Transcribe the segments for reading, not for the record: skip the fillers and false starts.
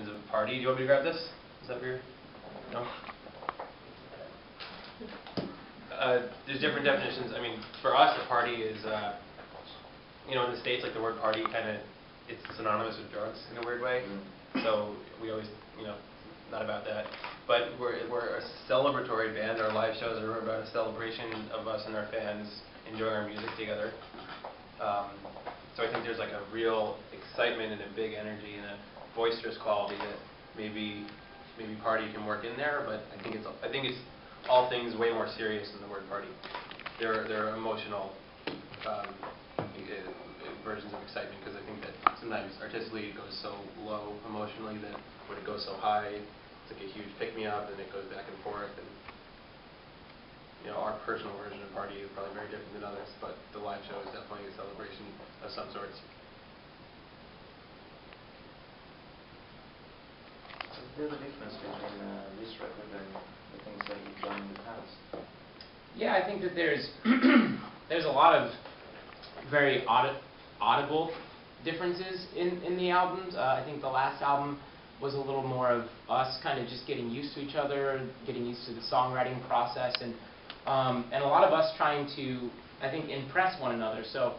definitions of party. Do you want me to grab this? Is that weird? No? There's different definitions. I mean, for us, a party is, in the States, like the word party it's synonymous with drugs in a weird way. So we always, not about that. But we're a celebratory band. Our live shows are about a celebration of us and our fans enjoying our music together. So I think there's like a real excitement and a big energy and a boisterous quality that maybe party can work in there. But I think it's all things way more serious than the word party. They're emotional versions of excitement, because I think that sometimes artistically it goes so low emotionally that when it goes so high, it's like a huge pick-me-up, and it goes back and forth. And our personal version of party is probably very different than others, but the live show is definitely a celebration of some sorts. What's the difference between this record and the things that you've done in the past? Yeah, I think that there's a lot of very audible differences in the albums. I think the last album was a little more of us kind of just getting used to each other, getting used to the songwriting process, and a lot of us trying to, I think, impress one another. So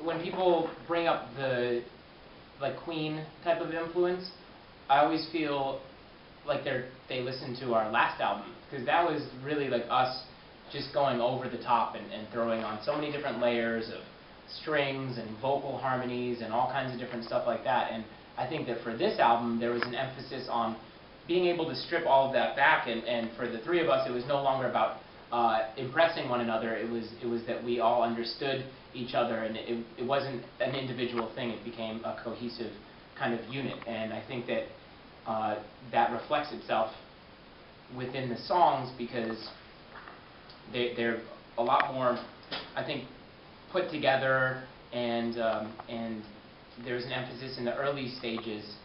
when people bring up the Queen type of influence, I always feel like they listen to our last album, because that was really like us just going over the top and throwing on so many different layers of strings and vocal harmonies and all kinds of different stuff like that. And I think that for this album, there was an emphasis on being able to strip all of that back, and for the three of us, it was no longer about impressing one another. It was that we all understood each other, and it wasn't an individual thing. It became a cohesive kind of unit, and I think that that reflects itself within the songs, because they're a lot more, I think, put together, and there's an emphasis in the early stages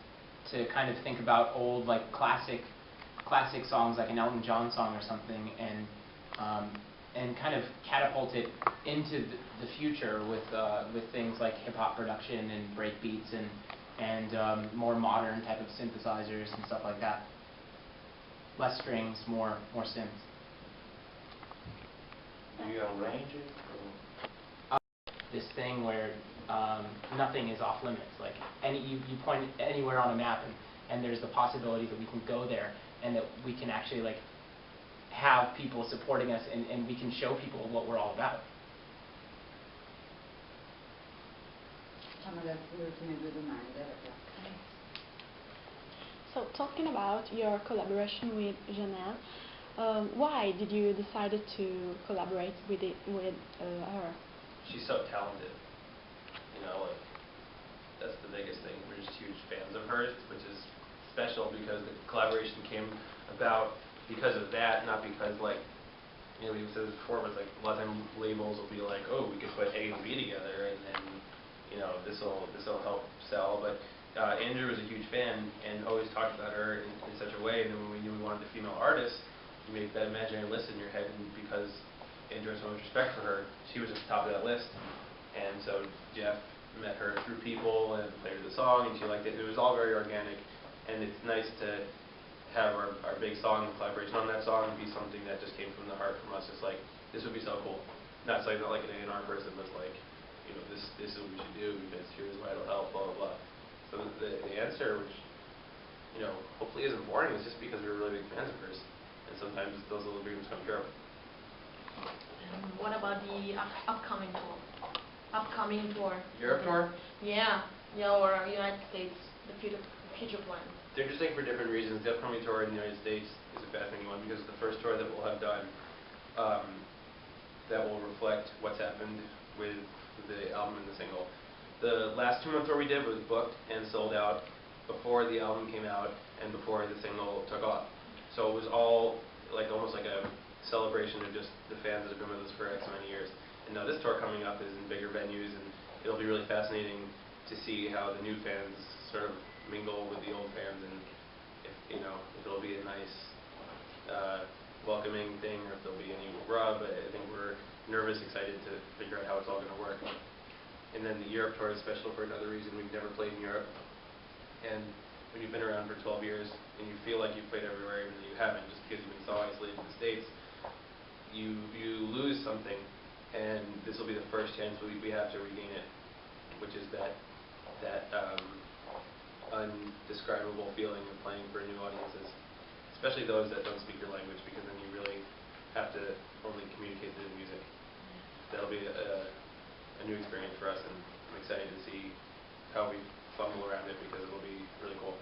to kind of think about old, like classic songs, like an Elton John song or something, and kind of catapult it into the future with things like hip hop production and break beats and more modern type of synthesizers and stuff like that. Less strings, more synths. Do you arrange it? This thing where nothing is off limits. Like you point anywhere on a map, and there's the possibility that we can go there, and that we can actually have people supporting us, and we can show people what we're all about. So talking about your collaboration with Janelle, why did you decide to collaborate with her? She's so talented. That's the biggest thing. We're just huge fans of hers, which is special because the collaboration came about because of that, not because we said this before, but it's like a lot of times labels will be like, oh, we could put A and B together, and then this will help sell. But Andrew was a huge fan and always talked about her in such a way, and then when we knew we wanted a female artist, you make that imaginary list in your head, and because Andrew has so much respect for her, she was at the top of that list. And so Jeff met her through people and played her the song, and she liked it. It was all very organic, and it's nice to have our big song and collaboration on that song be something that just came from the heart from us. Just like, this would be so cool. Not saying that like an A&R person, but like, this is what we should do because here's why it'll help, blah, blah, blah. So the answer, which, hopefully isn't boring, is just because we're really big fans of hers. And sometimes those little dreams come true. What about the upcoming tour? Europe tour? Yeah, or United States, the future plans. They're interesting for different reasons. The upcoming tour in the United States is a fascinating one because it's the first tour that we'll have done that will reflect what's happened with the album and the single. The last 2-month tour we did was booked and sold out before the album came out and before the single took off. So it was all almost like a celebration of just the fans that have been with us for X many years. And now this tour coming up is in bigger venues, and it'll be really fascinating to see how the new fans sort of mingle with the old fans, and if it'll be a nice welcoming thing, or if there'll be any rub. I think we're nervous, excited to figure out how it's all going to work. And then the Europe tour is special for another reason. We've never played in Europe. And when you've been around for 12 years and you feel like you've played everywhere even though you haven't, just because you've been so isolated in the States, you lose something, and this will be the first chance we have to regain it, which is that undescribable feeling of playing for new audiences, especially those that don't speak your language, because then you really have to only communicate through the music. That'll be a new experience for us, and I'm excited to see how we fumble around it, because it'll be really cool.